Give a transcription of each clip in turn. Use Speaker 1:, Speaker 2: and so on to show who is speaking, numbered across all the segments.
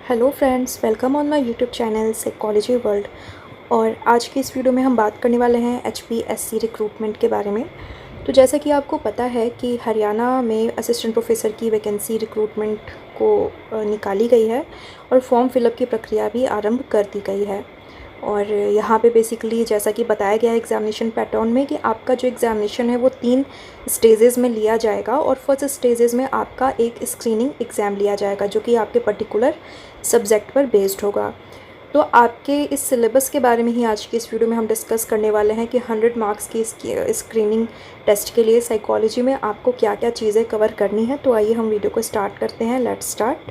Speaker 1: Hello friends, welcome on my YouTube channel psychology world. और आज की इस वीडियो में हम बात करने वाले हैं एचपीएससी रिक्रूटमेंट के बारे में। तो जैसा कि आपको पता है कि हरियाणा में असिस्टेंट प्रोफेसर की वैकेंसी रिक्रूटमेंट को निकाली गई है और फॉर्म फिलअप की प्रक्रिया भी आरंभ कर दी गई है। और यहाँ पे बेसिकली जैसा कि बताया गया है एग्ज़ामिनेशन पैटर्न में कि आपका जो एग्ज़ामिनेशन है वो 3 स्टेजेस में लिया जाएगा। और फर्स्ट स्टेजेस में आपका एक स्क्रीनिंग एग्ज़ाम लिया जाएगा जो कि आपके पर्टिकुलर सब्जेक्ट पर बेस्ड होगा। तो आपके इस सिलेबस के बारे में ही आज की इस वीडियो में हम डिस्कस करने वाले हैं कि 100 मार्क्स की स्क्रीनिंग टेस्ट के लिए साइकोलॉजी में आपको क्या क्या चीज़ें कवर करनी है। तो आइए हम वीडियो को स्टार्ट करते हैं। Let's start.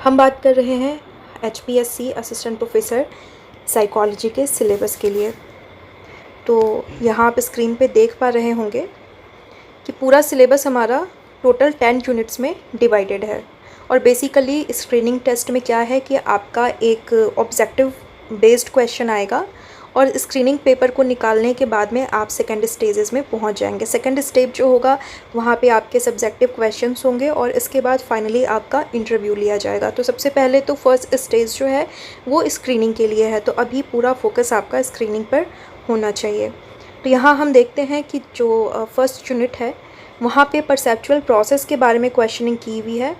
Speaker 1: हम बात कर रहे हैं एचपीएससी असिस्टेंट प्रोफेसर साइकोलॉजी के सिलेबस के लिए। तो यहाँ आप स्क्रीन पे देख पा रहे होंगे कि पूरा सिलेबस हमारा टोटल 10 यूनिट्स में डिवाइडेड है। और बेसिकली स्क्रीनिंग टेस्ट में क्या है कि आपका एक ऑब्जेक्टिव बेस्ड क्वेश्चन आएगा और स्क्रीनिंग पेपर को निकालने के बाद में आप सेकंड स्टेजेस में पहुंच जाएंगे। सेकंड स्टेज जो होगा वहां पे आपके सब्जेक्टिव क्वेश्चंस होंगे और इसके बाद फाइनली आपका इंटरव्यू लिया जाएगा। तो सबसे पहले तो फर्स्ट स्टेज जो है वो स्क्रीनिंग के लिए है, तो अभी पूरा फोकस आपका स्क्रीनिंग पर होना चाहिए। तो यहाँ हम देखते हैं कि जो फर्स्ट यूनिट है वहाँ पे परसेप्चुअल प्रोसेस के बारे में क्वेश्चनिंग की हुई है।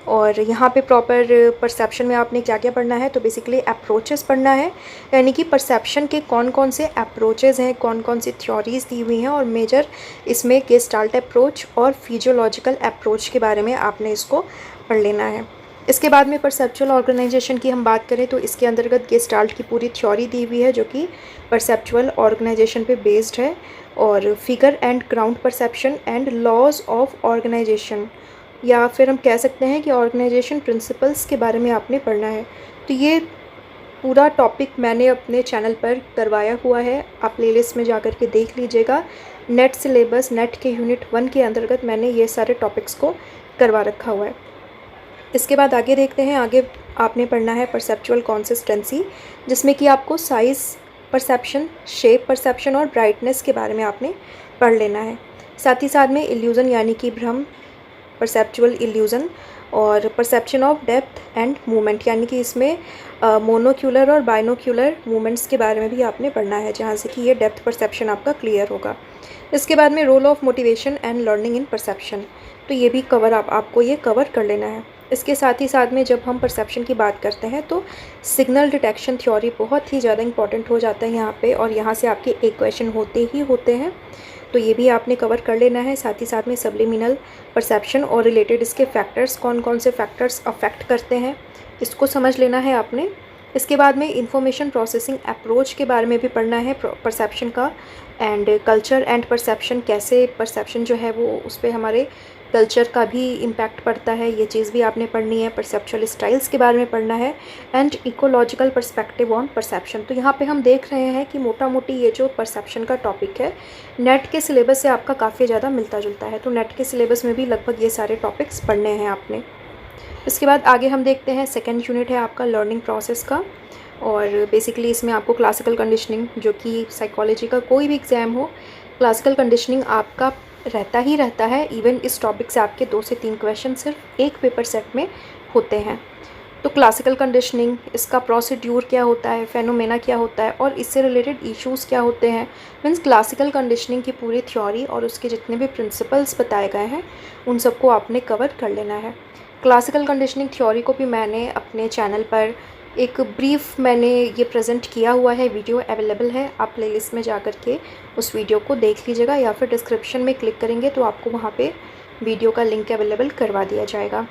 Speaker 1: और यहाँ पे प्रॉपर परसेप्शन में आपने क्या क्या पढ़ना है, तो बेसिकली अप्रोचेस पढ़ना है, यानी कि परसेप्शन के कौन कौन से अप्रोचेस हैं, कौन कौन सी थ्योरीज दी हुई हैं। और मेजर इसमें गेस्टाल्ट अप्रोच और फिजियोलॉजिकल अप्रोच के बारे में आपने इसको पढ़ लेना है। इसके बाद में परसेप्चुअल ऑर्गेनाइजेशन की हम बात करें तो इसके अंतर्गत गेस्टाल्ट की पूरी थ्योरी दी हुई है जो कि परसेप्चुअल ऑर्गेनाइजेशन पे बेस्ड है। और figure and ground perception and laws of organisation, या फिर हम कह सकते हैं कि ऑर्गेनाइजेशन प्रिंसिपल्स के बारे में आपने पढ़ना है। तो ये पूरा टॉपिक मैंने अपने चैनल पर करवाया हुआ है, आप प्लेलिस्ट में जाकर के देख लीजिएगा। नेट सिलेबस नेट के यूनिट 1 के अंतर्गत मैंने ये सारे टॉपिक्स को करवा रखा हुआ है। इसके बाद आगे देखते हैं। आगे आपने पढ़ना है परसेप्चुअल कंसिस्टेंसी, जिसमें कि आपको साइज़ परसेप्शन, शेप परसेप्शन और ब्राइटनेस के बारे में आपने पढ़ लेना है। साथ ही साथ में इल्यूज़न यानी कि भ्रम, परसेप्चुअल इल्यूज़न, और perception of depth and movement, यानी कि इसमें मोनोक्यूलर और बाइनोक्यूलर मूवमेंट्स के बारे में भी आपने पढ़ना है, जहाँ से कि ये डेप्थ परसेप्शन आपका क्लियर होगा। इसके बाद में role of motivation and learning in perception, तो ये भी आपको ये कवर कर लेना है। इसके साथ ही साथ में जब हम परसेप्शन की बात करते हैं तो सिग्नल डिटेक्शन थ्योरी बहुत ही ज़्यादा इंपॉर्टेंट हो जाता है यहाँ पे, और यहाँ से आपके एक क्वेश्चन होते ही होते हैं, तो ये भी आपने कवर कर लेना है। साथ ही साथ में सब्लिमिनल परसेप्शन और रिलेटेड इसके फैक्टर्स, कौन कौन से फैक्टर्स अफेक्ट करते हैं, इसको समझ लेना है आपने। इसके बाद में इंफॉर्मेशन प्रोसेसिंग अप्रोच के बारे में भी पढ़ना है परसेप्शन का, एंड कल्चर एंड परसेप्शन, कैसे परसेप्शन जो है वो उस पर हमारे कल्चर का भी इम्पैक्ट पड़ता है, ये चीज़ भी आपने पढ़नी है। परसेप्चुअल स्टाइल्स के बारे में पढ़ना है, and ecological perspective on perception. तो यहाँ पे हम देख रहे हैं कि मोटा मोटी ये जो परसेप्शन का टॉपिक है नेट के सिलेबस से आपका काफ़ी ज़्यादा मिलता जुलता है। तो नेट के सिलेबस में भी लगभग ये सारे टॉपिक्स पढ़ने हैं आपने। इसके बाद आगे हम देखते हैं सेकेंड यूनिट है आपका लर्निंग प्रोसेस का। और बेसिकली इसमें आपको क्लासिकल कंडीशनिंग, जो कि साइकोलॉजी का कोई भी एग्ज़ाम हो, क्लासिकल कंडीशनिंग आपका रहता ही रहता है। इवन इस टॉपिक से आपके 2 से 3 क्वेश्चन सिर्फ एक पेपर सेट में होते हैं। तो क्लासिकल कंडीशनिंग, इसका प्रोसीड्यूर क्या होता है, फेनोमेना क्या होता है और इससे रिलेटेड इश्यूज़ क्या होते हैं, मीन्स क्लासिकल कंडीशनिंग की पूरी थ्योरी और उसके जितने भी प्रिंसिपल्स बताए गए हैं उन सबको आपने कवर कर लेना है। क्लासिकल कंडीशनिंग थ्योरी को भी मैंने अपने चैनल पर एक ब्रीफ मैंने ये प्रेजेंट किया हुआ है, वीडियो अवेलेबल है, आप प्लेलिस्ट में जाकर के उस वीडियो को देख लीजिएगा, या फिर डिस्क्रिप्शन में क्लिक करेंगे तो आपको वहाँ पे वीडियो का लिंक अवेलेबल करवा दिया जाएगा।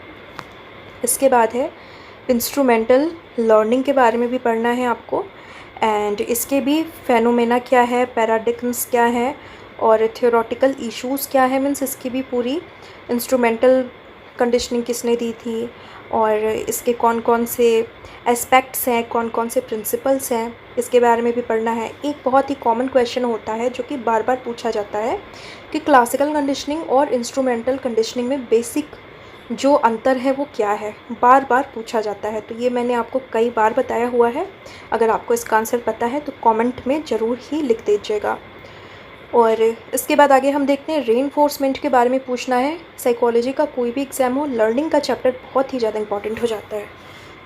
Speaker 1: इसके बाद है इंस्ट्रूमेंटल लर्निंग के बारे में भी पढ़ना है आपको, एंड इसके भी फेनोमेना क्या है, पैराडिग्म्स क्या है और थियोरेटिकल इश्यूज़ क्या है, मीन्स इसकी भी पूरी इंस्ट्रूमेंटल कंडीशनिंग किसने दी थी और इसके कौन कौन से एस्पेक्ट्स हैं, कौन कौन से प्रिंसिपल्स हैं, इसके बारे में भी पढ़ना है। एक बहुत ही कॉमन क्वेश्चन होता है जो कि बार बार पूछा जाता है कि क्लासिकल कंडीशनिंग और इंस्ट्रूमेंटल कंडीशनिंग में बेसिक जो अंतर है वो क्या है, बार बार पूछा जाता है। तो ये मैंने आपको कई बार बताया हुआ है, अगर आपको इसका आंसर पता है तो कमेंट में ज़रूर ही लिख दीजिएगा। और इसके बाद आगे हम देखते हैं रीइंफोर्समेंट के बारे में पूछना है। साइकोलॉजी का कोई भी एग्ज़ाम हो, लर्निंग का चैप्टर बहुत ही ज़्यादा इंपॉर्टेंट हो जाता है,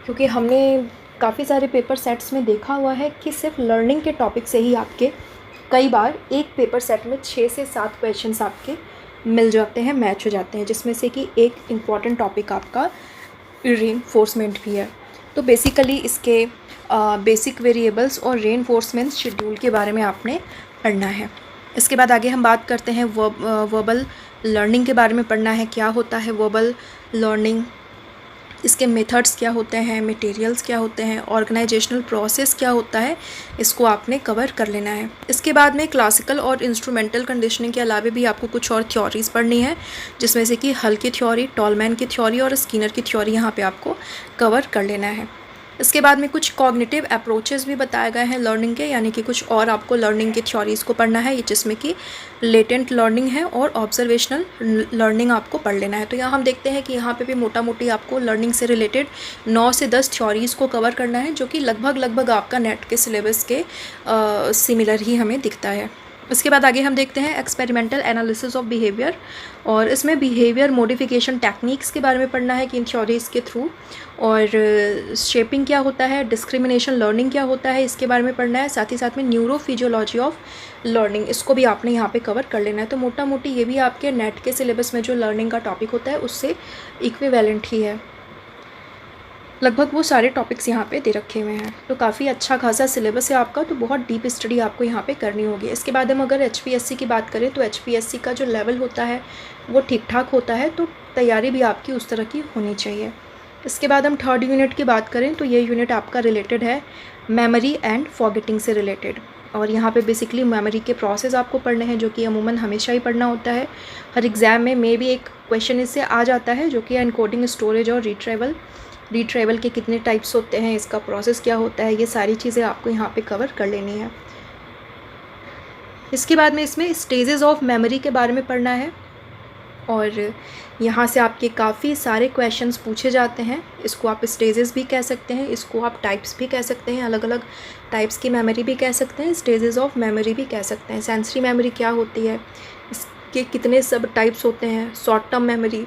Speaker 1: क्योंकि हमने काफ़ी सारे पेपर सेट्स में देखा हुआ है कि सिर्फ लर्निंग के टॉपिक से ही आपके कई बार एक पेपर सेट में 6 से 7 क्वेश्चंस आपके मिल जाते हैं, मैच हो जाते हैं, जिसमें से कि एक इम्पॉर्टेंट टॉपिक आपका रीइंफोर्समेंट भी है। तो बेसिकली इसके बेसिक वेरिएबल्स और रीइंफोर्समेंट शेड्यूल के बारे में आपने पढ़ना है। इसके बाद आगे हम बात करते हैं वर्बल लर्निंग के बारे में पढ़ना है। क्या होता है वर्बल लर्निंग, इसके मेथड्स क्या होते हैं, मटेरियल्स क्या होते हैं, ऑर्गेनाइजेशनल प्रोसेस क्या होता है, इसको आपने कवर कर लेना है। इसके बाद में क्लासिकल और इंस्ट्रूमेंटल कंडीशनिंग के अलावा भी आपको कुछ और थ्योरीज़ पढ़नी है, जिसमें से कि हल की थ्योरी, टॉलमैन की थ्योरी और स्किनर की थ्योरी यहाँ पे आपको कवर कर लेना है। इसके बाद में कुछ कॉग्निटिव अप्रोचेस भी बताए गए हैं लर्निंग के, यानी कि कुछ और आपको लर्निंग की थ्योरीज़ को पढ़ना है, जिसमें कि लेटेंट लर्निंग है और ऑब्जर्वेशनल लर्निंग आपको पढ़ लेना है। तो यहाँ हम देखते हैं कि यहाँ पे भी मोटा मोटी आपको लर्निंग से रिलेटेड 9 से 10 थ्योरीज़ को कवर करना है, जो कि लगभग आपका नेट के सिलेबस के सिमिलर ही हमें दिखता है। इसके बाद आगे हम देखते हैं एक्सपेरिमेंटल एनालिसिस ऑफ बिहेवियर, और इसमें बिहेवियर मॉडिफिकेशन टेक्निक्स के बारे में पढ़ना है कि इन थ्योरीज़ के थ्रू, और शेपिंग क्या होता है, डिस्क्रिमिनेशन लर्निंग क्या होता है, इसके बारे में पढ़ना है। साथ ही साथ में न्यूरोफिजियोलॉजी ऑफ लर्निंग, इसको भी आपने यहाँ पे कवर कर लेना है। तो मोटा मोटी ये भी आपके नेट के सिलेबस में जो लर्निंग का टॉपिक होता है उससे इक्विवेलेंट ही है। लगभग वो सारे टॉपिक्स यहाँ पे दे रखे हुए हैं। तो काफ़ी अच्छा खासा सिलेबस है आपका, तो बहुत डीप स्टडी आपको यहाँ पे करनी होगी। इसके बाद हम अगर HPSC की बात करें तो HPSC का जो लेवल होता है वो ठीक ठाक होता है, तो तैयारी भी आपकी उस तरह की होनी चाहिए। इसके बाद हम थर्ड यूनिट की बात करें तो ये यूनिट आपका रिलेटेड है मेमोरी एंड फॉरगेटिंग से रिलेटेड, और यहाँ पे बेसिकली मेमोरी के प्रोसेस आपको पढ़ने हैं, जो कि अमूमन हमेशा ही पढ़ना होता है। हर एग्ज़ाम में भी एक क्वेश्चन इससे आ जाता है, जो कि एनकोडिंग, स्टोरेज और रिट्रेवल के कितने टाइप्स होते हैं, इसका प्रोसेस क्या होता है, ये सारी चीज़ें आपको यहाँ पे कवर कर लेनी है। इसके बाद में इसमें स्टेजेस ऑफ मेमोरी के बारे में पढ़ना है, और यहाँ से आपके काफ़ी सारे क्वेश्चंस पूछे जाते हैं। इसको आप स्टेजेस भी कह सकते हैं, इसको आप टाइप्स भी कह सकते हैं, अलग अलग टाइप्स की मेमोरी भी कह सकते हैं, स्टेजेस ऑफ मेमोरी भी कह सकते हैं। सेंसरी मेमोरी क्या होती है, इसके कितने सब टाइप्स होते हैं, शॉर्ट टर्म मेमोरी,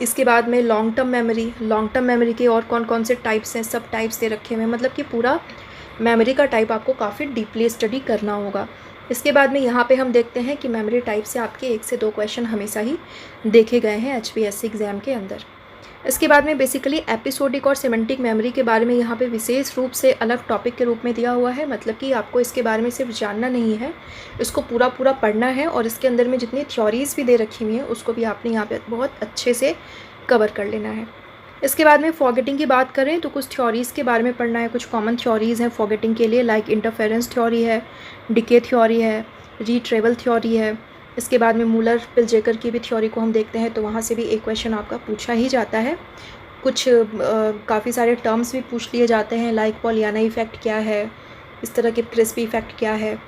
Speaker 1: इसके बाद में लॉन्ग टर्म मेमोरी के और कौन कौन से टाइप्स हैं, सब टाइप्स दे रखे हुए हैं। मतलब कि पूरा मेमोरी का टाइप आपको काफ़ी डीपली स्टडी करना होगा। इसके बाद में यहाँ पे हम देखते हैं कि मेमोरी टाइप से आपके 1 से 2 क्वेश्चन हमेशा ही देखे गए हैं HPSC एग्ज़ाम के अंदर। इसके बाद में बेसिकली एपिसोडिक और सिमेंटिक मेमोरी के बारे में यहाँ पे विशेष रूप से अलग टॉपिक के रूप में दिया हुआ है। मतलब कि आपको इसके बारे में सिर्फ जानना नहीं है, इसको पूरा पढ़ना है, और इसके अंदर में जितनी थ्योरीज़ भी दे रखी हुई हैं उसको भी आपने यहाँ पे बहुत अच्छे से कवर कर लेना है। इसके बाद में फॉरगेटिंग की बात करें तो कुछ थ्योरीज़ के बारे में पढ़ना है। कुछ कॉमन थ्योरीज़ हैं फॉरगेटिंग के लिए, लाइक इंटरफेरेंस थ्योरी है, डिके थ्योरी है, रिट्रेवल थ्योरी है। इसके बाद में मूलर पिलजेकर की भी थ्योरी को हम देखते हैं, तो वहाँ से भी एक क्वेश्चन आपका पूछा ही जाता है। कुछ काफ़ी सारे टर्म्स भी पूछ लिए जाते हैं, लाइक पॉलियाना इफ़ेक्ट क्या है, इस तरह के क्रिस्पी इफ़ेक्ट क्या है,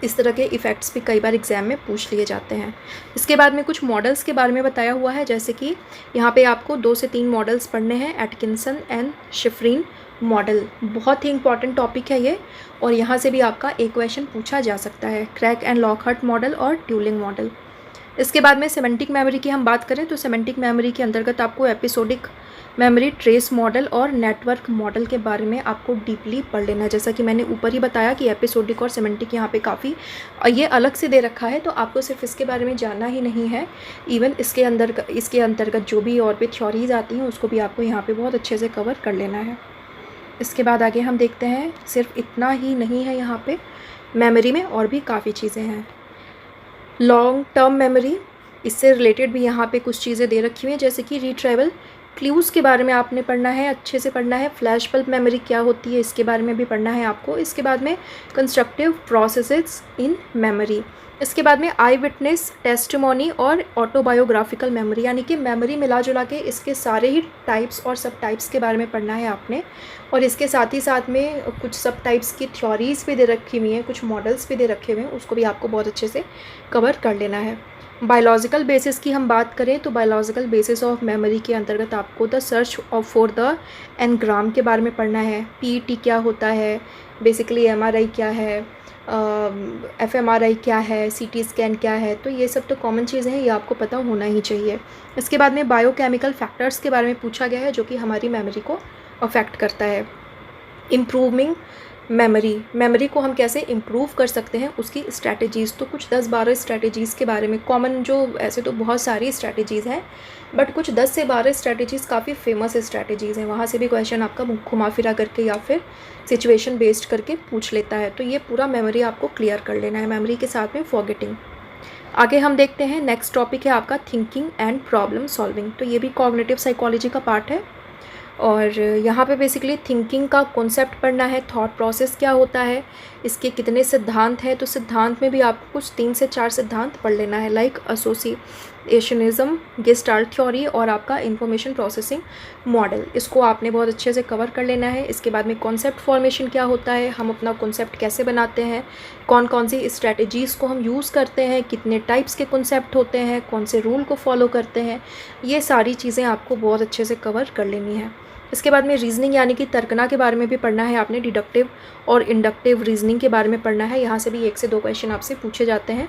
Speaker 1: इस तरह के इफ़ेक्ट्स भी कई बार एग्ज़ाम में पूछ लिए जाते हैं। इसके बाद में कुछ मॉडल्स के बारे में बताया हुआ है, जैसे कि यहाँ पे आपको 2 से 3 मॉडल्स पढ़ने हैं। एटकिंसन एंड शिफ्रिन मॉडल बहुत ही इंपॉर्टेंट टॉपिक है ये, और यहाँ से भी आपका एक क्वेश्चन पूछा जा सकता है। क्रैक एंड लॉकहार्ट मॉडल और ट्यूलिंग मॉडल। इसके बाद में सिमेंटिक मेमोरी की हम बात करें तो सिमेंटिक मेमोरी के अंतर्गत आपको एपिसोडिक मेमोरी, ट्रेस मॉडल और नेटवर्क मॉडल के बारे में आपको डीपली पढ़ लेना है। जैसा कि मैंने ऊपर ही बताया कि एपिसोडिक और सिमेंटिक यहाँ पे काफ़ी ये अलग से दे रखा है, तो आपको सिर्फ इसके बारे में जानना ही नहीं है, इवन इसके अंतर्गत जो भी और भी थ्योरीज़ आती हैं उसको भी आपको यहाँ पे बहुत अच्छे से कवर कर लेना है। इसके बाद आगे हम देखते हैं, सिर्फ इतना ही नहीं है, यहाँ पे मेमोरी में और भी काफ़ी चीज़ें हैं। लॉन्ग टर्म मेमोरी, इससे रिलेटेड भी यहाँ पे कुछ चीज़ें दे रखी हुई हैं, जैसे कि रिट्राइवल क्लूज़ के बारे में आपने पढ़ना है, अच्छे से पढ़ना है। फ्लैश बल्ब मेमोरी क्या होती है, इसके बारे में भी पढ़ना है आपको। इसके बाद में कंस्ट्रक्टिव प्रोसेसेस इन मेमोरी। इसके बाद में आई विटनेस, टेस्टिमोनी और ऑटोबायोग्राफिकल मेमोरी, यानी कि मेमोरी मिला जुला के इसके सारे ही टाइप्स और सब टाइप्स के बारे में पढ़ना है आपने। और इसके साथ ही साथ में कुछ सब टाइप्स की थ्योरीज़ भी दे रखी हुई हैं, कुछ मॉडल्स भी दे रखे हुए हैं, उसको भी आपको बहुत अच्छे से कवर कर लेना है। बायोलॉजिकल बेसिस की हम बात करें तो बायोलॉजिकल बेसिस ऑफ मेमोरी के अंतर्गत आपको the search of for the engram के बारे में पढ़ना है। PET क्या होता है, बेसिकली MRI क्या है, FMRI क्या है, CT स्कैन क्या है, तो ये सब तो कॉमन चीज़ें हैं, ये आपको पता होना ही चाहिए। इसके बाद में बायोकेमिकल फैक्टर्स के बारे में पूछा गया है जो कि हमारी मेमोरी को अफेक्ट करता है। इम्प्रूविंग मेमोरी को हम कैसे इम्प्रूव कर सकते हैं, उसकी स्ट्रैटेजीज़, तो कुछ 10-12 स्ट्रैटेजीज़ के बारे में कॉमन, जो ऐसे तो बहुत सारी स्ट्रैटेजीज़ हैं बट कुछ 10 से 12 स्ट्रैटेजीज़ काफ़ी फेमस स्ट्रैटेजीज़ हैं, वहाँ से भी क्वेश्चन आपका घुमा फिरा करके या फिर सिचुएशन बेस्ड करके पूछ लेता है। तो ये पूरा मेमोरी आपको क्लियर कर लेना है, मेमोरी के साथ में फॉरगेटिंग। आगे हम देखते हैं, नेक्स्ट टॉपिक है आपका थिंकिंग एंड प्रॉब्लम सॉल्विंग। तो ये भी कॉग्निटिव साइकोलॉजी का पार्ट है और यहाँ पे बेसिकली थिंकिंग का कॉन्सेप्ट पढ़ना है, थॉट प्रोसेस क्या होता है, इसके कितने सिद्धांत हैं। तो सिद्धांत में भी आपको कुछ 3 से 4 सिद्धांत पढ़ लेना है, लाइक एसोसिएशनिज्म, गेस्टाल्ट थ्योरी और आपका इंफॉर्मेशन प्रोसेसिंग मॉडल। इसको आपने बहुत अच्छे से कवर कर लेना है। इसके बाद में कॉन्सेप्ट फॉर्मेशन क्या होता है, हम अपना कॉन्सेप्ट कैसे बनाते हैं, कौन कौन सी स्ट्रैटेजीज़ को हम यूज़ करते हैं, कितने टाइप्स के कॉन्सेप्ट होते हैं, कौन से रूल को फॉलो करते हैं, ये सारी चीज़ें आपको बहुत अच्छे से कवर कर लेनी है। इसके बाद में रीजनिंग यानी कि तर्कना के बारे में भी पढ़ना है आपने, डिडक्टिव और इंडक्टिव रीजनिंग के बारे में पढ़ना है। यहाँ से भी 1 से 2 क्वेश्चन आपसे पूछे जाते हैं।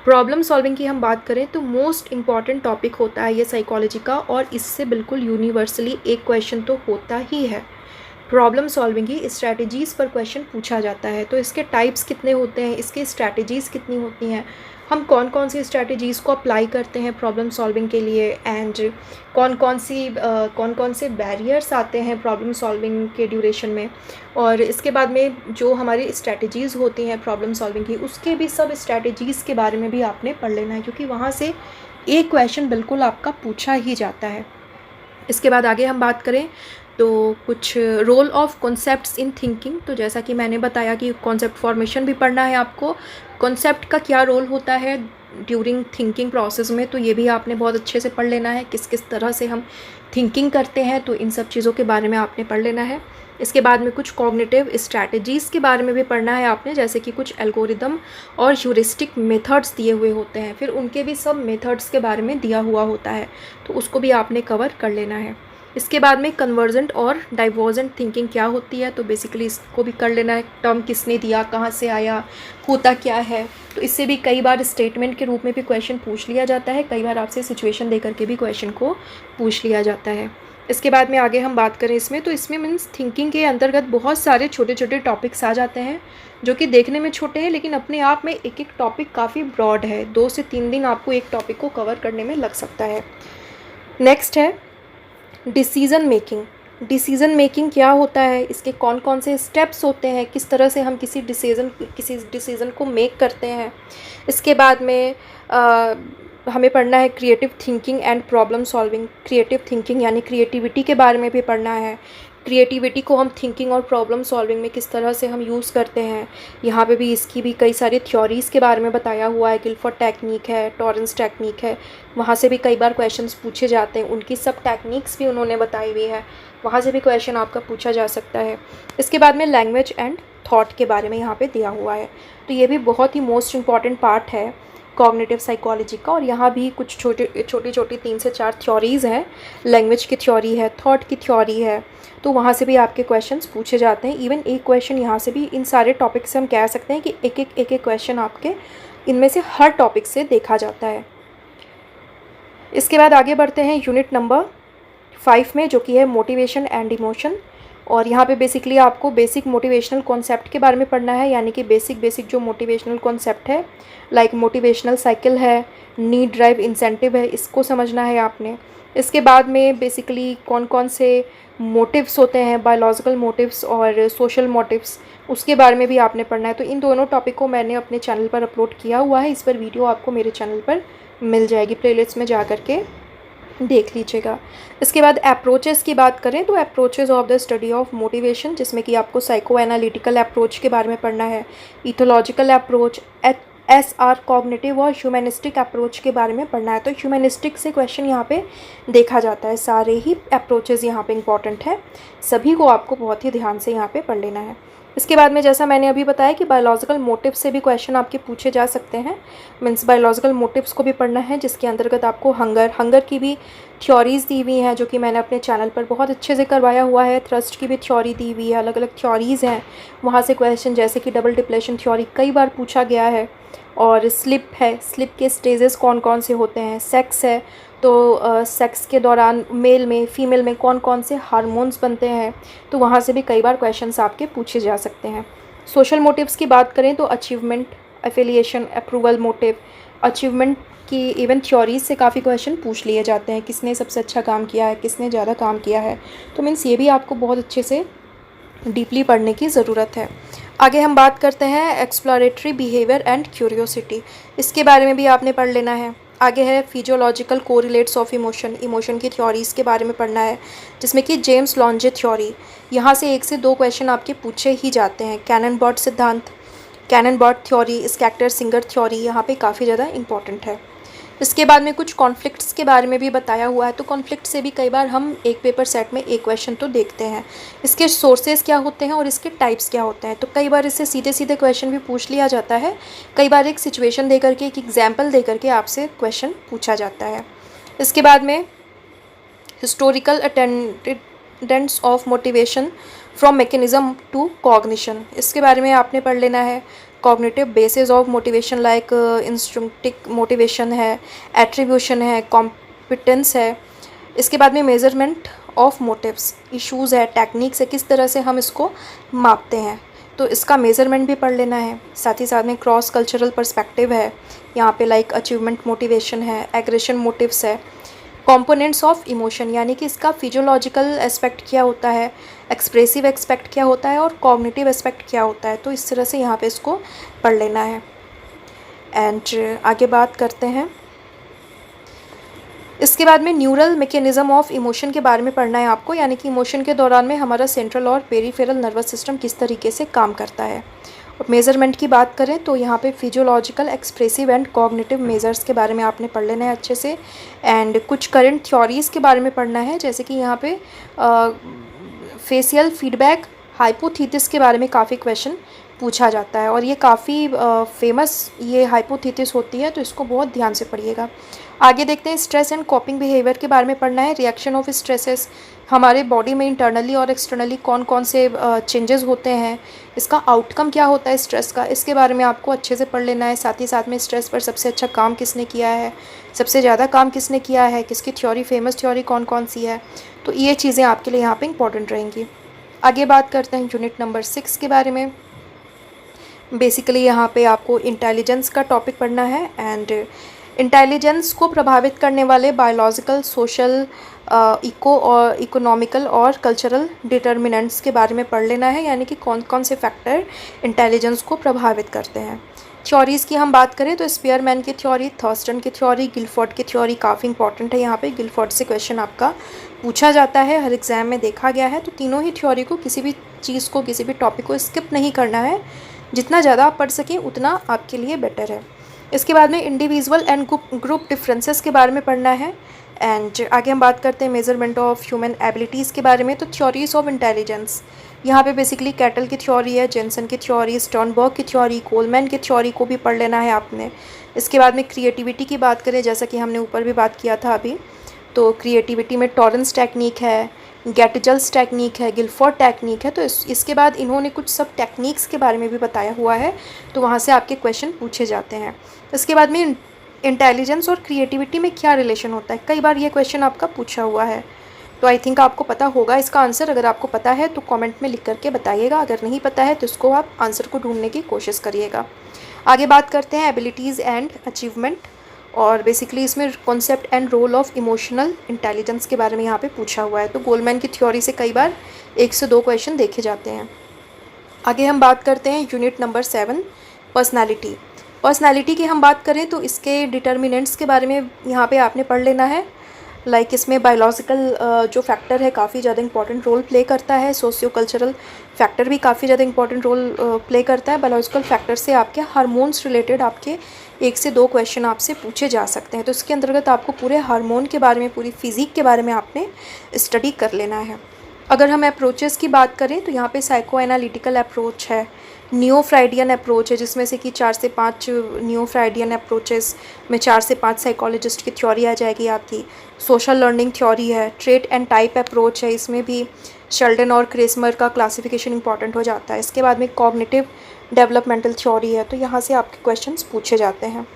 Speaker 1: प्रॉब्लम सॉल्विंग की हम बात करें तो मोस्ट इम्पॉर्टेंट टॉपिक होता है ये साइकोलॉजी का, और इससे बिल्कुल यूनिवर्सली एक क्वेश्चन तो होता ही है। प्रॉब्लम सॉल्विंग की स्ट्रैटेजीज़ पर क्वेश्चन पूछा जाता है। तो इसके टाइप्स कितने होते हैं, इसकी स्ट्रैटेजीज़ कितनी होती हैं, हम कौन कौन सी स्ट्रैटेजीज़ को अप्लाई करते हैं प्रॉब्लम सॉल्विंग के लिए, एंड कौन कौन से बैरियर्स आते हैं प्रॉब्लम सॉल्विंग के ड्यूरेशन में, और इसके बाद में जो हमारी स्ट्रैटेजीज़ होती हैं प्रॉब्लम सॉल्विंग की, उसके भी सब स्ट्रैटेजीज़ के बारे में भी आपने पढ़ लेना है, क्योंकि वहाँ से एक क्वेश्चन बिल्कुल आपका पूछा ही जाता है। इसके बाद आगे हम बात करें तो कुछ role of concepts in thinking. तो जैसा कि मैंने बताया कि कॉन्सेप्ट फॉर्मेशन भी पढ़ना है आपको, कॉन्सेप्ट का क्या रोल होता है ड्यूरिंग थिंकिंग प्रोसेस में, तो ये भी आपने बहुत अच्छे से पढ़ लेना है, किस किस तरह से हम थिंकिंग करते हैं, तो इन सब चीज़ों के बारे में आपने पढ़ लेना है। इसके बाद में कुछ कॉग्निटिव स्ट्रैटेजीज़ के बारे में भी पढ़ना है आपने, जैसे कि कुछ एल्गोरिदम और ह्यूरिस्टिक मेथड्स दिए हुए होते हैं, फिर उनके भी सब मेथड्स के बारे में दिया हुआ होता है, तो उसको भी आपने कवर कर लेना है। इसके बाद में कन्वर्जेंट और डाइवर्जेंट थिंकिंग क्या होती है, तो बेसिकली इसको भी कर लेना है, टर्म किसने दिया, कहाँ से आया, होता क्या है। तो इससे भी कई बार स्टेटमेंट के रूप में भी क्वेश्चन पूछ लिया जाता है, कई बार आपसे सिचुएशन दे करके भी क्वेश्चन को पूछ लिया जाता है। इसके बाद में आगे हम बात करें इसमें, तो इसमें मीन्स थिंकिंग के अंतर्गत बहुत सारे छोटे छोटे टॉपिक्स आ जाते हैं जो कि देखने में छोटे हैं, लेकिन अपने आप में एक एक टॉपिक काफ़ी ब्रॉड है, 2 से 3 दिन आपको एक टॉपिक को कवर करने में लग सकता है। नेक्स्ट है डिसीज़न मेकिंग क्या होता है, इसके कौन कौन से स्टेप्स होते हैं, किस तरह से हम किसी डिसीज़न को मेक करते हैं। इसके बाद में हमें पढ़ना है creative thinking and problem solving. Creative thinking यानी क्रिएटिविटी के बारे में भी पढ़ना है, क्रिएटिविटी को हम थिंकिंग और प्रॉब्लम सॉल्विंग में किस तरह से हम यूज़ करते हैं। यहाँ पे भी इसकी भी कई सारी थ्योरीज़ के बारे में बताया हुआ है, गिलफोर्ड टेक्निक है, टॉरेंस टेक्निक है, वहाँ से भी कई बार क्वेश्चंस पूछे जाते हैं, उनकी सब टेक्निक्स भी उन्होंने बताई हुई है, वहाँ से भी क्वेश्चन आपका पूछा जा सकता है। इसके बाद में लैंग्वेज एंड थॉट के बारे में यहाँ पर दिया हुआ है, तो ये भी बहुत ही मोस्ट इम्पॉर्टेंट पार्ट है कॉग्निटिव साइकोलॉजी का, और यहाँ भी कुछ छोटी 3 से 4 थ्योरीज़ हैं, लैंग्वेज की थ्योरी है, थॉट की थ्योरी है, तो वहाँ से भी आपके क्वेश्चंस पूछे जाते हैं। इवन एक क्वेश्चन यहाँ से भी, इन सारे टॉपिक से हम कह सकते हैं कि एक एक क्वेश्चन आपके इनमें से हर टॉपिक से देखा जाता है। इसके बाद आगे बढ़ते हैं यूनिट नंबर 5 में, जो कि है मोटिवेशन एंड इमोशन, और यहाँ पे बेसिकली आपको बेसिक मोटिवेशनल कॉन्सेप्ट के बारे में पढ़ना है, यानी कि बेसिक जो मोटिवेशनल कॉन्सेप्ट है, लाइक मोटिवेशनल साइकिल है, नीड ड्राइव इंसेंटिव है, इसको समझना है आपने। इसके बाद में बेसिकली कौन कौन से मोटिव्स होते हैं, बायोलॉजिकल मोटिव्स और सोशल मोटिव्स, उसके बारे में भी आपने पढ़ना है। तो इन दोनों टॉपिक को मैंने अपने चैनल पर अपलोड किया हुआ है, इस पर वीडियो आपको मेरे चैनल पर मिल जाएगी, प्लेलिस्ट में जा कर के देख लीजिएगा। इसके बाद अप्रोचेस की बात करें तो approaches of the study of motivation, जिसमें कि आपको साइको एनालिटिकल अप्रोच के बारे में पढ़ना है, इथोलॉजिकल अप्रोच, SR कॉग्निटिव और ह्यूमनिस्टिक अप्रोच के बारे में पढ़ना है। तो ह्यूमनिस्टिक से क्वेश्चन यहाँ पे देखा जाता है, सारे ही अप्रोचेस यहाँ पे इंपॉर्टेंट है, सभी को आपको बहुत ही ध्यान से यहाँ पे पढ़ लेना है। इसके बाद में जैसा मैंने अभी बताया कि बायोलॉजिकल मोटिव से भी क्वेश्चन आपके पूछे जा सकते हैं। मीन्स बायोलॉजिकल मोटिव्स को भी पढ़ना है, जिसके अंतर्गत आपको हंगर की भी थ्योरीज़ दी हुई हैं, जो कि मैंने अपने चैनल पर बहुत अच्छे से करवाया हुआ है। थ्रस्ट की भी थ्योरी दी हुई है, अलग अलग थ्योरीज़ हैं, वहाँ से क्वेश्चन जैसे कि डबल डिप्लेशन थ्योरी कई बार पूछा गया है। और स्लिप है, स्लिप के स्टेजेस कौन कौन से होते हैं। सेक्स है, तो सेक्स के दौरान मेल में फीमेल में कौन कौन से हार्मोन्स बनते हैं, तो वहाँ से भी कई बार क्वेश्चंस आपके पूछे जा सकते हैं। सोशल मोटिव्स की बात करें तो achievement, affiliation, approval motive, achievement की इवन थ्योरीज से काफ़ी क्वेश्चन पूछ लिए जाते हैं, किसने सबसे अच्छा काम किया है, किसने ज़्यादा काम किया है। तो मीन्स ये भी आपको बहुत अच्छे से डीपली पढ़ने की ज़रूरत है। आगे हम बात करते हैं एक्सप्लोरेटरी बिहेवियर एंड क्यूरियोसिटी, इसके बारे में भी आपने पढ़ लेना है। आगे है physiological correlates of emotion, emotion की थ्योरीज़ के बारे में पढ़ना है, जिसमें कि जेम्स लॉन्जे थ्योरी, यहाँ से 1 से 2 क्वेश्चन आपके पूछे ही जाते हैं। कैनन-बर्ड सिद्धांत, cannon-bird theory, scatter singer theory यहाँ पे काफ़ी ज़्यादा इंपॉर्टेंट है। इसके बाद में कुछ कॉन्फ्लिक्ट्स के बारे में भी बताया हुआ है, तो कॉन्फ्लिक्ट से भी कई बार हम एक पेपर सेट में एक क्वेश्चन तो देखते हैं। इसके सोर्सेज क्या होते हैं और इसके टाइप्स क्या होते हैं, तो कई बार इससे सीधे सीधे क्वेश्चन भी पूछ लिया जाता है, कई बार एक सिचुएशन दे करके, एक एग्जाम्पल दे करके आपसे क्वेश्चन पूछा जाता है। इसके बाद में historical attendants of motivation from mechanism to cognition, इसके बारे में आपने पढ़ लेना है। Cognitive basis of motivation like instinctive motivation है, एट्रीब्यूशन है, कॉम्पिटेंस है। इसके बाद में मेजरमेंट ऑफ मोटिव्स, इश्यूज़ है, टेक्निक्स है, किस तरह से हम इसको मापते हैं, तो इसका मेज़रमेंट भी पढ़ लेना है। साथ ही साथ में क्रॉस कल्चरल पर्सपेक्टिव है यहाँ पे, लाइक अचीवमेंट मोटिवेशन है, एग्रेशन मोटिव्स है। कंपोनेंट्स ऑफ इमोशन, यानी कि इसका फिजियोलॉजिकल एस्पेक्ट क्या होता है, एक्सप्रेसिव एस्पेक्ट क्या होता है और कॉग्निटिव एस्पेक्ट क्या होता है, तो इस तरह से यहाँ पे इसको पढ़ लेना है। एंड आगे बात करते हैं, इसके बाद में न्यूरल मैकेनिज्म ऑफ इमोशन के बारे में पढ़ना है आपको, यानी कि इमोशन के दौरान में हमारा सेंट्रल और पेरिफेरल नर्वस सिस्टम किस तरीके से काम करता है। और मेज़रमेंट की बात करें तो यहाँ पे physiological, expressive and cognitive measures के बारे में आपने पढ़ लेना है अच्छे से। एंड कुछ करंट थ्योरीज़ के बारे में पढ़ना है, जैसे कि यहाँ पे फेशियल फीडबैक हाइपोथीसिस के बारे में काफ़ी क्वेश्चन पूछा जाता है, और ये काफ़ी फेमस ये हाइपोथीसिस होती है, तो इसको बहुत ध्यान से पढ़िएगा। आगे देखते हैं, स्ट्रेस एंड कॉपिंग बिहेवियर के बारे में पढ़ना है। रिएक्शन ऑफ स्ट्रेसेस, हमारे बॉडी में इंटरनली और एक्सटर्नली कौन कौन से चेंजेस होते हैं, इसका आउटकम क्या होता है स्ट्रेस का, इसके बारे में आपको अच्छे से पढ़ लेना है। साथ ही साथ में स्ट्रेस पर सबसे अच्छा काम किसने किया है, सबसे ज़्यादा काम किसने किया है, किसकी थ्योरी, फेमस थ्योरी कौन कौन सी है, तो ये चीज़ें आपके लिए यहाँ पर इंपॉर्टेंट रहेंगी। आगे बात करते हैं यूनिट नंबर 6 के बारे में। बेसिकली यहाँ पे आपको इंटेलिजेंस का टॉपिक पढ़ना है, एंड इंटेलिजेंस को प्रभावित करने वाले बायोलॉजिकल, सोशल, इको और इकोनॉमिकल और कल्चरल डिटर्मिनेंट्स के बारे में पढ़ लेना है, यानी कि कौन कौन से फैक्टर इंटेलिजेंस को प्रभावित करते हैं। थ्योरीज़ की हम बात करें तो स्पीयरमैन की थ्योरी, थर्स्टन की थ्योरी, गिलफोर्ड की थ्योरी काफ़ी इंपॉर्टेंट है। यहाँ पे गिलफोर्ड से क्वेश्चन आपका पूछा जाता है, हर एग्ज़ाम में देखा गया है, तो तीनों ही थ्योरी को, किसी भी चीज़ को, किसी भी टॉपिक को स्किप नहीं करना है, जितना ज़्यादा आप पढ़ सकें उतना आपके लिए बेटर है। इसके बाद में इंडिविजुअल एंड ग्रुप डिफरेंसेस के बारे में पढ़ना है। एंड आगे हम बात करते हैं मेजरमेंट ऑफ ह्यूमन एबिलिटीज़ के बारे में, तो थ्योरीज ऑफ इंटेलिजेंस, यहाँ पे बेसिकली कैटल की थ्योरी है, जेनसन की थ्योरी, स्टर्नबर्ग की थ्योरी, कोलमैन की थ्योरी को भी पढ़ लेना है आपने। इसके बाद में क्रिएटिविटी की बात करें, जैसा कि हमने ऊपर भी बात किया था अभी, तो क्रिएटिविटी में टॉरेंस टेक्निक है, गेटजल्स टेक्निक है, गिलफोर्ड टेक्निक है, तो इसके बाद इन्होंने कुछ सब टेक्निक्स के बारे में भी बताया हुआ है, तो वहाँ से आपके क्वेश्चन पूछे जाते हैं। इसके बाद में इंटेलिजेंस और क्रिएटिविटी में क्या रिलेशन होता है, कई बार ये क्वेश्चन आपका पूछा हुआ है, तो आई थिंक आपको पता होगा इसका आंसर। अगर आपको पता है तो कमेंट में लिख करके बताइएगा, अगर नहीं पता है तो इसको आप आंसर को ढूंढने की कोशिश करिएगा। आगे बात करते हैं एबिलिटीज़ एंड अचीवमेंट, और बेसिकली इसमें concept and role of emotional intelligence के बारे में यहाँ पे पूछा हुआ है, तो गोलमैन की थ्योरी से कई बार 1 से 2 क्वेश्चन देखे जाते हैं। आगे हम बात करते हैं यूनिट नंबर 7, पर्सनालिटी। पर्सनालिटी की हम बात करें तो इसके डिटर्मिनेंट्स के बारे में यहाँ पे आपने पढ़ लेना है, लाइक इसमें बायोलॉजिकल जो फैक्टर है काफ़ी ज़्यादा इंपॉर्टेंट रोल प्ले करता है, सोशियो कल्चरल फैक्टर भी काफ़ी ज़्यादा इंपॉर्टेंट रोल प्ले करता है। बायोलॉजिकल फैक्टर से आपके हार्मोन्स रिलेटेड आपके 1 से 2 क्वेश्चन आपसे पूछे जा सकते हैं, तो इसके अंतर्गत आपको पूरे हार्मोन के बारे में, पूरी फिज़िक के बारे में आपने स्टडी कर लेना है। अगर हम अप्रोचेस की बात करें तो यहाँ पे साइको एनालिटिकल अप्रोच है, नियो फ्राइडियन अप्रोच है, जिसमें से कि 4 से 5 नियो फ्राइडियन अप्रोचेस में 4 से 5 साइकोलॉजिस्ट की थ्योरी आ जाएगी आपकी। सोशल लर्निंग थ्योरी है, ट्रेट एंड टाइप अप्रोच है, इसमें भी शेल्डन और क्रेसमर का क्लासिफिकेशन इंपॉर्टेंट हो जाता है। इसके बाद में कॉग्निटिव डेवलपमेंटल थ्योरी है, तो यहाँ से आपके क्वेश्चंस पूछे जाते हैं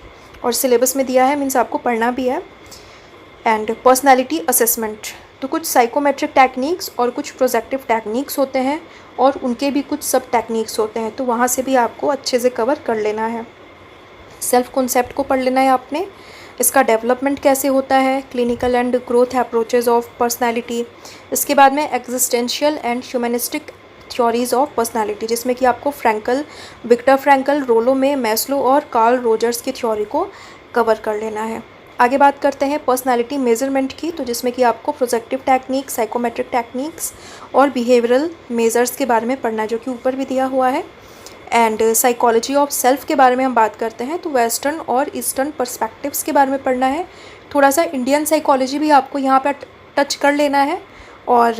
Speaker 1: और सिलेबस में दिया है, मीन्स आपको पढ़ना भी है। एंड पर्सनैलिटी असेसमेंट, तो कुछ साइकोमेट्रिक टेक्निक्स और कुछ प्रोजेक्टिव टेक्निक्स होते हैं और उनके भी कुछ सब टेक्निक्स होते हैं, तो वहाँ से भी आपको अच्छे से कवर कर लेना है। सेल्फ कॉन्सेप्ट को पढ़ लेना है आपने, इसका डेवलपमेंट कैसे होता है, clinical and growth approaches of personality. इसके बाद में existential and humanistic theories of personality, जिसमें कि आपको फ्रैंकल, विक्टर फ्रैंकल, रोलो में मैस्लो और कार्ल रोजर्स की थ्योरी को कवर कर लेना है। आगे बात करते हैं पर्सनालिटी मेजरमेंट की, तो जिसमें कि आपको प्रोजेक्टिव टेक्निक्स, साइकोमेट्रिक टेक्निक्स और बिहेवियरल मेजर्स के बारे में पढ़ना है, जो कि ऊपर भी दिया हुआ है। एंड साइकोलॉजी ऑफ सेल्फ के बारे में हम बात करते हैं तो वेस्टर्न और ईस्टर्न पर्सपेक्टिव्स के बारे में पढ़ना है। थोड़ा सा इंडियन साइकोलॉजी भी आपको यहाँ पर टच कर लेना है और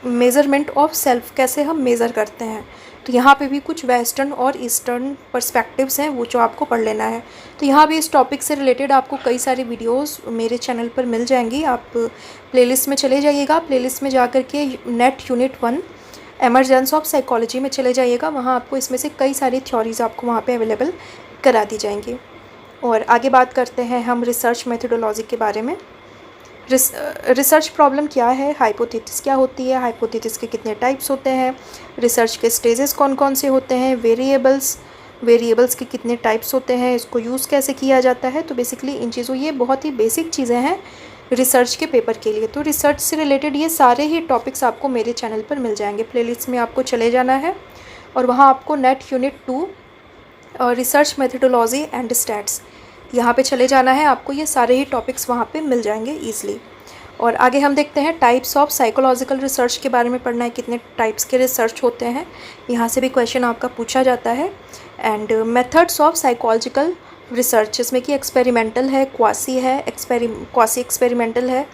Speaker 1: मेज़रमेंट ऑफ सेल्फ, कैसे हम मेज़र करते हैं, तो यहाँ पे भी कुछ वेस्टर्न और ईस्टर्न पर्सपेक्टिव्स हैं वो जो आपको पढ़ लेना है। तो यहाँ भी इस टॉपिक से रिलेटेड आपको कई सारी वीडियोस मेरे चैनल पर मिल जाएंगी, आप प्लेलिस्ट में चले जाइएगा, प्लेलिस्ट में जा कर के net unit 1 emergence of psychology में चले जाइएगा, वहाँ आपको इसमें से कई सारी थ्योरीज आपको वहाँ पे अवेलेबल करा दी जाएंगी। और आगे बात करते हैं हम रिसर्च मेथोडोलॉजी के बारे में। रिसर्च प्रॉब्लम क्या है, हाइपोथेसिस क्या होती है, हाइपोथेसिस के कितने टाइप्स होते हैं, रिसर्च के स्टेजेस कौन कौन से होते हैं, वेरिएबल्स के कितने टाइप्स होते हैं, इसको यूज़ कैसे किया जाता है। तो बेसिकली इन चीज़ों, ये बहुत ही बेसिक चीज़ें हैं रिसर्च के पेपर के लिए। तो रिसर्च से रिलेटेड ये सारे ही टॉपिक्स आपको मेरे चैनल पर मिल जाएंगे, प्लेलिस्ट में आपको चले जाना है और वहाँ आपको नेट यूनिट 2 और रिसर्च मेथोडोलॉजी एंड स्टैट्स, यहाँ पे चले जाना है, आपको ये सारे ही टॉपिक्स वहाँ पे मिल जाएंगे ईजिली। और आगे हम देखते हैं टाइप्स ऑफ साइकोलॉजिकल रिसर्च के बारे में पढ़ना है, कितने टाइप्स के रिसर्च होते हैं, यहाँ से भी क्वेश्चन आपका पूछा जाता है। And methods of psychological research, जिसमें कि एक्सपेरिमेंटल है, क्वासी एक्सपेरिमेंटल है,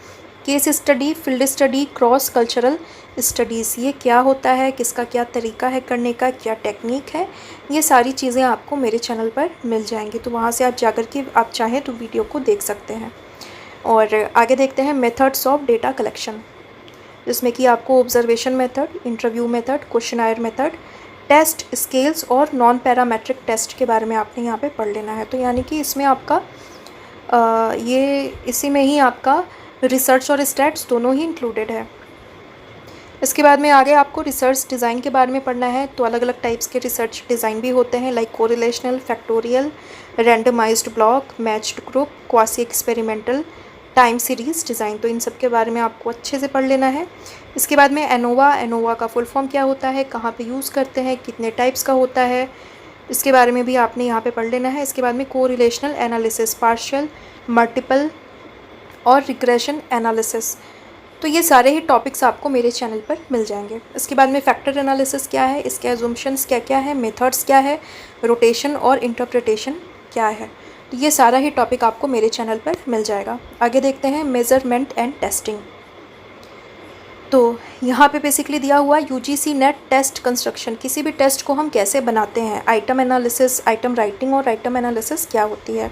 Speaker 1: case study, field study, cross cultural studies, ये क्या होता है, किसका क्या तरीका है करने का, क्या टेक्निक है, ये सारी चीज़ें आपको मेरे चैनल पर मिल जाएंगी, तो वहाँ से आप जाकर के आप चाहें तो वीडियो को देख सकते हैं। और आगे देखते हैं मेथड्स ऑफ डेटा कलेक्शन, जिसमें कि आपको observation method, interview method, questionnaire method, test, scales और नॉन पैरामेट्रिक टेस्ट के बारे में आपने यहाँ पे पढ़ लेना है। तो यानी कि इसमें आपका इसी में ही आपका रिसर्च और स्टैट्स दोनों ही इंक्लूडेड है। इसके बाद में आगे आपको रिसर्च डिज़ाइन के बारे में पढ़ना है, तो अलग अलग टाइप्स के रिसर्च डिज़ाइन भी होते हैं, like correlational, factorial, randomised block, matched group, quasi experimental, time series design, तो इन सब के बारे में आपको अच्छे से पढ़ लेना है। इसके बाद में एनोवा का फुल फॉर्म क्या होता है, कहाँ पे यूज़ करते हैं, कितने टाइप्स का होता है, इसके बारे में भी आपने यहाँ पे पढ़ लेना है। इसके बाद में कोरिलेशनल एनालिसिस, पार्शियल, मल्टीपल और रिग्रेशन एनालिसिस, तो ये सारे ही टॉपिक्स आपको मेरे चैनल पर मिल जाएंगे। इसके बाद में फैक्टर एनालिसिस क्या है, इसके एजम्पशंस क्या क्या है, मेथड्स क्या है, रोटेशन और इंटरप्रिटेशन क्या है, तो ये सारा ही टॉपिक आपको मेरे चैनल पर मिल जाएगा। आगे देखते हैं मेज़रमेंट एंड टेस्टिंग, तो यहाँ पे बेसिकली दिया हुआ यूजीसी नेट टेस्ट कंस्ट्रक्शन, किसी भी टेस्ट को हम कैसे बनाते हैं, आइटम एनालिसिस, आइटम राइटिंग और आइटम एनालिसिस क्या होती है,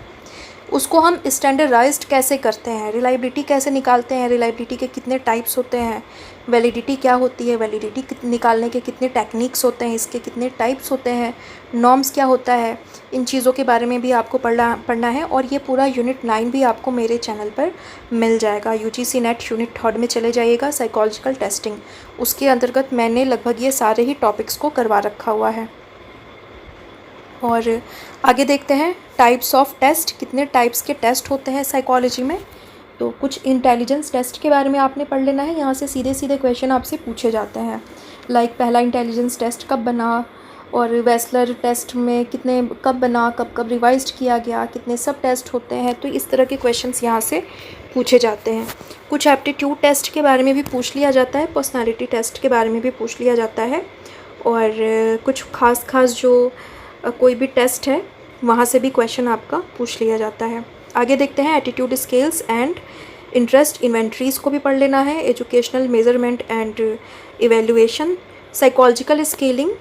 Speaker 1: उसको हम स्टैंडर्डाइज्ड कैसे करते हैं, रिलायबिलिटी कैसे निकालते हैं, रिलायबिलिटी के कितने टाइप्स होते हैं, वैलिडिटी क्या होती है, वैलिडिटी निकालने के कितने टेक्निक्स होते हैं, इसके कितने टाइप्स होते हैं, नॉर्म्स क्या होता है, इन चीज़ों के बारे में भी आपको पढ़ना है। और ये पूरा यूनिट 9 भी आपको मेरे चैनल पर मिल जाएगा। यूजीसी नेट यूनिट 3 में चले जाइएगा, साइकोलॉजिकल टेस्टिंग, उसके अंतर्गत मैंने लगभग ये सारे ही टॉपिक्स को करवा रखा हुआ है। और आगे देखते हैं टाइप्स ऑफ टेस्ट, कितने टाइप्स के टेस्ट होते हैं साइकोलॉजी में, तो कुछ इंटेलिजेंस टेस्ट के बारे में आपने पढ़ लेना है, यहाँ से सीधे सीधे क्वेश्चन आपसे पूछे जाते हैं, लाइक पहला इंटेलिजेंस टेस्ट कब बना, और वेस्लर टेस्ट में कब बना, कब रिवाइज्ड किया गया, कितने सब टेस्ट होते हैं, तो इस तरह के क्वेश्चंस यहाँ से पूछे जाते हैं। कुछ एप्टीट्यूड टेस्ट के बारे में भी पूछ लिया जाता है, पर्सनालिटी टेस्ट के बारे में भी पूछ लिया जाता है, और कुछ खास जो कोई भी टेस्ट है वहाँ से भी क्वेश्चन आपका पूछ लिया जाता है। आगे देखते हैं attitude scales and interest inventories को भी पढ़ लेना है, educational measurement and evaluation, psychological scaling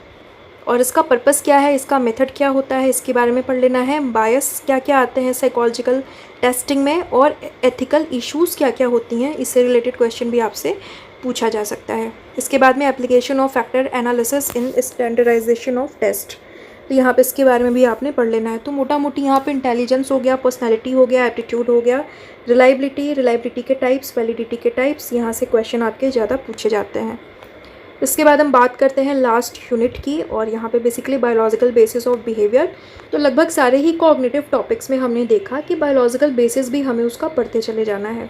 Speaker 1: और इसका पर्पस क्या है, इसका मेथड क्या होता है, इसके बारे में पढ़ लेना है। बायस क्या क्या आते हैं साइकोलॉजिकल टेस्टिंग में और एथिकल इश्यूज़ क्या क्या होती हैं, इससे रिलेटेड क्वेश्चन भी आपसे पूछा जा सकता है। इसके बाद में application of factor analysis in standardisation of test, तो यहाँ पे इसके बारे में भी आपने पढ़ लेना है। तो मोटा मोटी यहाँ पे इंटेलिजेंस हो गया, पर्सनैलिटी हो गया, एप्टीट्यूड हो गया, रिलायबिलिटी के टाइप्स, वैलिडिटी के टाइप्स, यहाँ से क्वेश्चन आपके ज़्यादा पूछे जाते हैं। इसके बाद हम बात करते हैं लास्ट यूनिट की और यहाँ पे basically biological basis of behaviour. तो लगभग सारे ही कॉग्निटिव टॉपिक्स में हमने देखा कि बायोलॉजिकल बेसिस भी हमें उसका पढ़ते चले जाना है,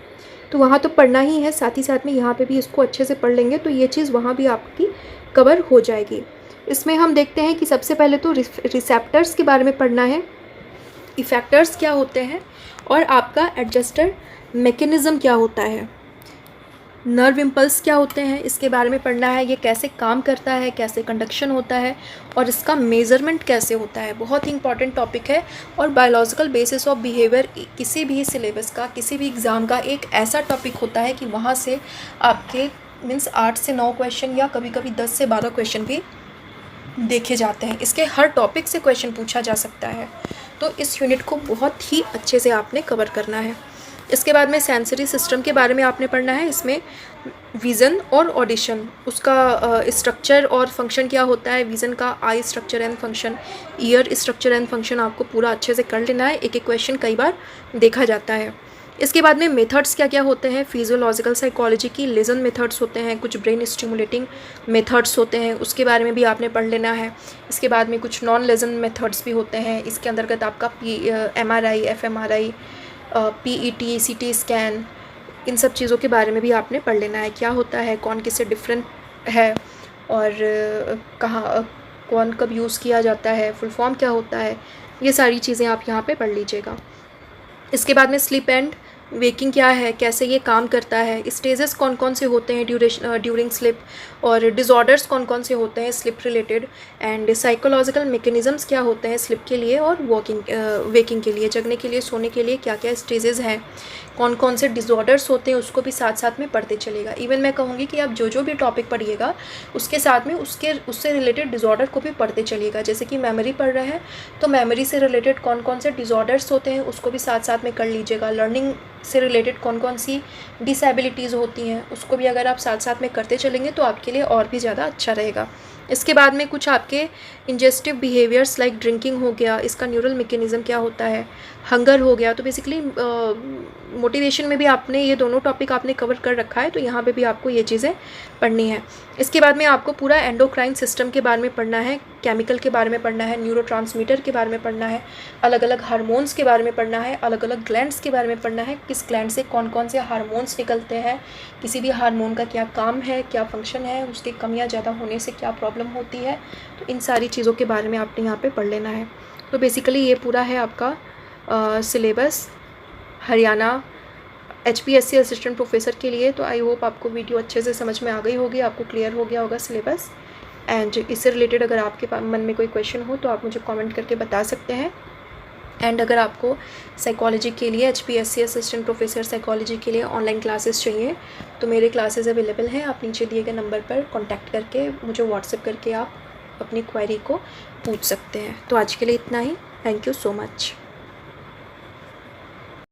Speaker 1: तो वहाँ तो पढ़ना ही है, साथ ही साथ में यहाँ पे भी इसको अच्छे से पढ़ लेंगे तो ये चीज़ वहाँ भी आपकी कवर हो जाएगी। इसमें हम देखते हैं कि सबसे पहले तो रिसेप्टर्स के बारे में पढ़ना है, इफेक्टर्स क्या होते हैं और आपका एडजस्टर मैकेनिज़्म क्या होता है, नर्व इम्पल्स क्या होते हैं, इसके बारे में पढ़ना है, ये कैसे काम करता है, कैसे कंडक्शन होता है और इसका मेज़रमेंट कैसे होता है। बहुत ही इंपॉर्टेंट टॉपिक है और बायोलॉजिकल बेसिस ऑफ बिहेवियर किसी भी सिलेबस का, किसी भी एग्ज़ाम का एक ऐसा टॉपिक होता है कि वहाँ से आपके मीन्स 8 से 9 क्वेश्चन या कभी कभी 10 से 12 क्वेश्चन भी देखे जाते हैं। इसके हर टॉपिक से क्वेश्चन पूछा जा सकता है, तो इस यूनिट को बहुत ही अच्छे से आपने कवर करना है। इसके बाद में सेंसरी सिस्टम के बारे में आपने पढ़ना है। इसमें विज़न और ऑडिशन, उसका स्ट्रक्चर और फंक्शन क्या होता है, विज़न का eye structure and function, ear structure and function आपको पूरा अच्छे से कर लेना है। एक एक क्वेश्चन कई बार देखा जाता है। इसके बाद में मेथड्स क्या क्या होते हैं, फिजियोलॉजिकल साइकोलॉजी की लेजन मेथड्स होते हैं, कुछ ब्रेन स्टिमुलेटिंग मेथड्स होते हैं, उसके बारे में भी आपने पढ़ लेना है। इसके बाद में कुछ नॉन लेजन मेथड्स भी होते हैं, इसके अंतर्गत आपका MRI, FMRI, PET, CT scan, इन सब चीज़ों के बारे में भी आपने पढ़ लेना है, क्या होता है, कौन किससे डिफरेंट है और कहाँ कौन कब यूज़ किया जाता है, फुल फॉर्म क्या होता है, ये सारी चीज़ें आप यहाँ पे पढ़ लीजिएगा। इसके बाद में स्लीप एंड वेकिंग क्या है, कैसे ये काम करता है, स्टेजेस कौन कौन से होते हैं ड्यूरिंग स्लिप और डिसऑर्डर्स कौन कौन से होते हैं slip related, and psychological mechanisms क्या होते हैं स्लिप के लिए और वेकिंग के लिए, जगने के लिए, सोने के लिए क्या क्या स्टेजेस हैं, कौन कौन से डिसऑर्डर्स होते हैं उसको भी साथ साथ में पढ़ते चलेगा। इवन मैं कहूँगी कि आप जो भी टॉपिक पढ़िएगा उसके साथ में उससे रिलेटेड डिसऑर्डर को भी पढ़ते चलिएगा। जैसे कि मेमोरी पढ़ रहे हैं तो मेमोरी से रिलेटेड कौन कौन से डिसऑर्डर्स होते हैं उसको भी साथ साथ में कर लीजिएगा। लर्निंग से रिलेटेड कौन कौन सी डिसेबिलिटीज़ होती हैं उसको भी अगर आप साथ साथ में करते चलेंगे तो आपके लिए और भी ज़्यादा अच्छा रहेगा। इसके बाद में कुछ आपके इंजेस्टिव बिहेवियर्स लाइक ड्रिंकिंग हो गया, इसका न्यूरल मैकेनिज़्म क्या होता है, हंगर हो गया, तो बेसिकली मोटिवेशन में भी आपने ये दोनों टॉपिक आपने कवर कर रखा है, तो यहाँ पे भी आपको ये चीज़ें पढ़नी है। इसके बाद में आपको पूरा एंडोक्राइन सिस्टम के बारे में पढ़ना है, केमिकल के बारे में पढ़ना है, न्यूरोट्रांसमीटर के बारे में पढ़ना है, अलग अलग हार्मोन्स के बारे में पढ़ना है, अलग अलग ग्लैंड्स के बारे में पढ़ना है, किस ग्लैंड से कौन कौन से हार्मोन्स निकलते हैं, किसी भी हार्मोन का क्या काम है, क्या फंक्शन है, उसकी कमियाँ ज़्यादा होने से क्या प्रॉब्लम होती है, तो इन सारी चीज़ों के बारे में आपने यहाँ पे पढ़ लेना है। तो बेसिकली ये पूरा है आपका syllabus Haryana HPSC assistant professor के लिए। तो आई होप आपको वीडियो अच्छे से समझ में आ गई होगी, आपको क्लियर हो गया होगा सिलेबस। एंड इससे रिलेटेड अगर आपके मन में कोई क्वेश्चन हो तो आप मुझे कमेंट करके बता सकते हैं। एंड अगर आपको साइकोलॉजी के लिए HPSC असिस्टेंट प्रोफेसर साइकोलॉजी के लिए ऑनलाइन क्लासेस चाहिए तो मेरे क्लासेस अवेलेबल हैं। आप नीचे दिए गए नंबर पर कॉन्टैक्ट करके मुझे व्हाट्सएप करके आप अपनी क्वेरी को पूछ सकते हैं। तो आज के लिए इतना ही। Thank you so much.